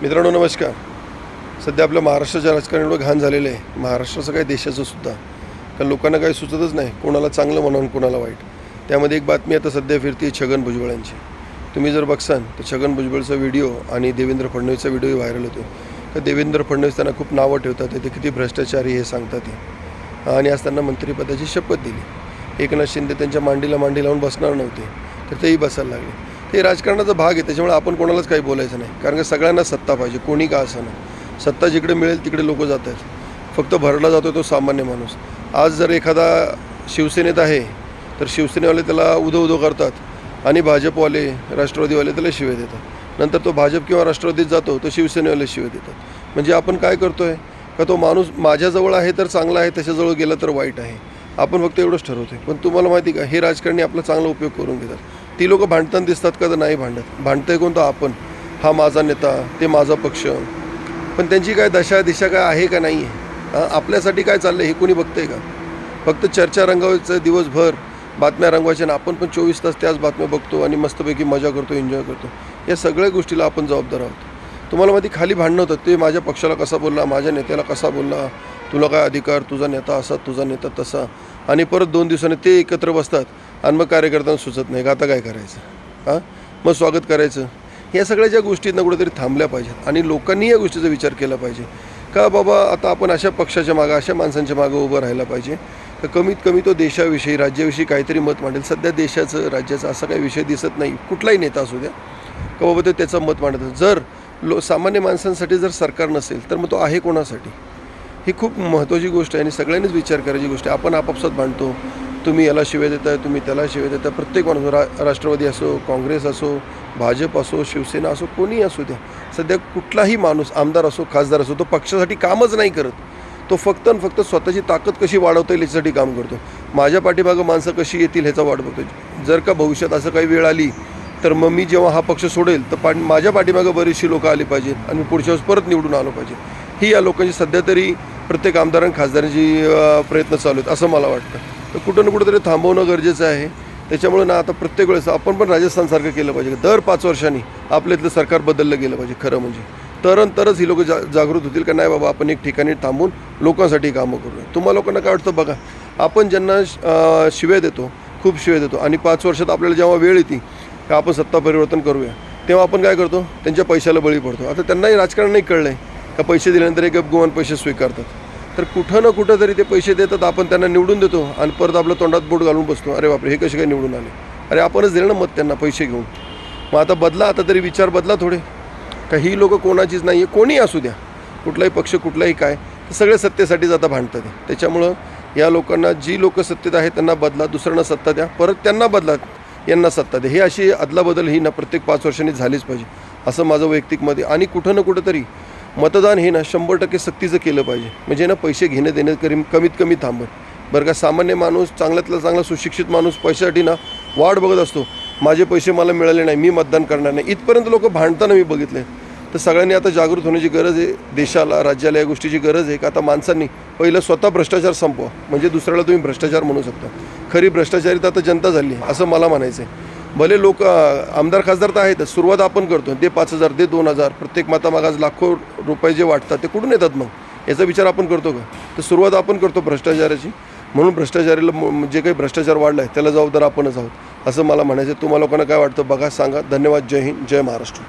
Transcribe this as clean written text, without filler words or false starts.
मित्रांनो नमस्कार. सध्या आपल्या महाराष्ट्राच्या राजकारण एवढं घाण झालेलं आहे, महाराष्ट्राचं काय देशाचं सुद्धा, कारण लोकांना काही सुचतच नाही, कोणाला चांगलं म्हणून कोणाला वाईट. त्यामध्ये एक बातमी आता सध्या फिरते छगन भुजबळांची. तुम्ही जर बघसाल तर छगन भुजबळचा व्हिडिओ आणि देवेंद्र फडणवीसचा व्हिडिओ व्हायरल होतो. तर देवेंद्र फडणवीस त्यांना खूप नावं ठेवतात, ते किती भ्रष्टाचारी हे सांगतात ते. आणि आज त्यांना मंत्रिपदाची शपथ दिली. एकनाथ शिंदे त्यांच्या मांडीला मांडी लावून बसणार नव्हते, तर तेही बसायला लागले. हे राजकारणाचा भाग आहे, त्याच्यामुळे आपण कोणालाच काही बोलायचं नाही, कारण की सगळ्यांना सत्ता पाहिजे, कोणी का असं नाही. सत्ता जिकडे मिळेल तिकडे लोक जात आहेत, फक्त भरला जातो तो सामान्य माणूस. आज जर एखादा शिवसेनेत आहे तर शिवसेनेवाले त्याला उदो उदो करतात आणि भाजपवाले राष्ट्रवादीवाले त्याला शिवे देतात. नंतर तो भाजप किंवा राष्ट्रवादीत जातो तो शिवसेनेवाले शिवे देतात. म्हणजे आपण काय करतो आहे का, तो माणूस माझ्याजवळ आहे तर चांगला आहे, त्याच्याजवळ गेला तर वाईट आहे. आपण फक्त एवढंच ठरवतो. पण तुम्हाला माहिती का, हे राजकारणी आपला चांगला उपयोग करून घेतात. ती लोक भांडताना दिसतात का, तर नाही भांडत. भांडतंय कोणतं आपण, हा माझा नेता, ते माझा पक्ष. पण त्यांची काय दशा दिशा काय आहे का नाही आहे, आपल्यासाठी काय चाललं हे कोणी बघतंय का? फक्त चर्चा रंगवायचं, दिवसभर बातम्या रंगवायच्या, आणि आपण पण 24 तास त्याच बातम्या बघतो आणि मस्तपैकी मजा करतो, एन्जॉय करतो. या सगळ्या गोष्टीला आपण जबाबदार आहोत. तुम्हाला माहिती खाली भांडणं होतं, ते माझ्या पक्षाला कसा बोलला, माझ्या नेत्याला कसा बोलला, तुला काय अधिकार, तुझा नेता असा, तुझा नेता तसा. आणि परत 2 दिवसांनी ते एकत्र बसतात आणि मग कार्यकर्त्यांना सुचत नाही का आता काय करायचं, मग स्वागत करायचं. या सगळ्या ज्या गोष्टींना कुठेतरी थांबल्या पाहिजेत आणि लोकांनी या गोष्टीचा विचार केला पाहिजे का बाबा आता आपण अशा पक्षाच्या मागं, अशा माणसांच्या मागं उभं राहायला पाहिजे तर कमीत कमी तो देशाविषयी, राज्याविषयी काहीतरी मत मांडेल. सध्या देशाचं, राज्याचा असा काही विषय दिसत नाही, कुठलाही नेता असू द्या का बाबा तो त्याचं मत मांडत. जर सामान्य माणसांसाठी जर सरकार नसेल तर मग तो आहे कोणासाठी? ही खूप महत्त्वाची गोष्ट आहे आणि सगळ्यांनीच विचार करायची गोष्ट आहे. आपण आपापसात भांडतो, तुम्ही याला शिवे देताय, तुम्ही त्याला शिवे देताय. प्रत्येक माणूस, राष्ट्रवादी असो, काँग्रेस असो, भाजप असो, शिवसेना असो, कोणी असू द्या, सध्या कुठलाही माणूस, आमदार असो, खासदार असो, तो पक्षासाठी कामच नाही करत. तो फक्त आणि फक्त स्वतःची ताकद कशी वाढवता येईल याच्यासाठी काम करतो. माझ्या पाठीमागं माणसं कशी येतील ह्याचा वाट बघतो. जर का भविष्यात असं काही वेळ आली तर मग मी जेव्हा हा पक्ष सोडेल तर माझ्या पाठीमागं बरीचशी लोकं आली पाहिजेत आणि पुढच्या वेळेस परत निवडून आलो पाहिजे. ही या लोकांची सध्या तरी प्रत्येक आमदार आणि खासदारांची प्रयत्न चालू आहेत असं मला वाटतं. तर कुठं ना कुठंतरी थांबवणं गरजेचं आहे. त्याच्यामुळे ना आता प्रत्येक वेळेस आपण पण राजस्थानसारखं केलं पाहिजे, दर 5 वर्षांनी आपल्यातलं सरकार बदललं गेलं पाहिजे खरं म्हणजे. तरच ही लोकं जागृत होतील का नाही बाबा आपण एक ठिकाणी थांबून लोकांसाठी कामं करूया. तुम्हा लोकांना काय वाटतं बघा, आपण ज्यांना शिव्या देतो, खूप शिव्या देतो, आणि 5 वर्षात आपल्याला जेव्हा वेळ येते का आपण सत्ता परिवर्तन करूया, तेव्हा आपण काय करतो, त्यांच्या पैशाला बळी पडतो. आता त्यांनाही राजकारण नाही कळलं आहे का पैसे दिल्यानंतर एक गपगुमान पैसे स्वीकारतात. तर कुठं ना कुठं तरी ते पैसे देतात, आपण त्यांना निवडून देतो आणि परत आपलं तोंडात बोट घालून बसतो, अरे बापरे हे कसे काय निवडून आले. अरे आपणच दिलं ना मत त्यांना पैसे घेऊन. मग आता बदला, आता तरी विचार बदला थोडे. का ही लोकं कोणाचीच नाही आहे, कोणीही असू द्या, कुठलाही पक्ष, कुठलाही काय, तर सगळे सत्तेसाठीच आता भांडतात. त्याच्यामुळं या लोकांना, जी लोकं सत्तेत आहेत त्यांना बदला, दुसऱ्यांना सत्ता द्या, परत त्यांना बदला, यांना सत्ता द्या. हे अशी अदलाबदल ही ना प्रत्येक 5 वर्षांनी झालीच पाहिजे असं माझं वैयक्तिक मत आहे. आणि कुठं ना कुठं तरी मतदान हे ना 100% सक्तीचं केलं पाहिजे, म्हणजे ना पैसे घेणं देणं कमीत कमी थांबत. बरं का, सामान्य माणूस, चांगल्यातला चांगला सुशिक्षित माणूस पैशासाठी ना वाट बघत असतो, माझे पैसे मला मिळाले नाही, मी मतदान करणार नाही, इथपर्यंत लोक भांडताना मी बघितले. तर सगळ्यांनी आता जागृत होण्याची गरज आहे, देशाला, राज्याला या गोष्टीची गरज आहे का आता माणसांनी पहिलं स्वतः भ्रष्टाचार संपवा, म्हणजे दुसऱ्याला तुम्ही भ्रष्टाचार म्हणू शकता. खरी भ्रष्टाचारी तर आता जनता झाली असं मला म्हणायचं आहे. भले लोक आमदार खासदार तर आहेतच, सुरुवात आपण करतो, दे 5,000, दे 2,000, प्रत्येक मतामाग आज लाखो रुपये जे वाटतात ते कुठून येतात मग, याचा विचार आपण करतो का? तर सुरुवात आपण करतो भ्रष्टाचाराची. म्हणून भ्रष्टाचारीला, जे काही भ्रष्टाचार वाढला आहे त्याला जबाबदार आपणच आहोत असं मला म्हणायचं. तुम्हाला लोकांना काय वाटतं बघा, सांगा. धन्यवाद. जय हिंद, जय महाराष्ट्र.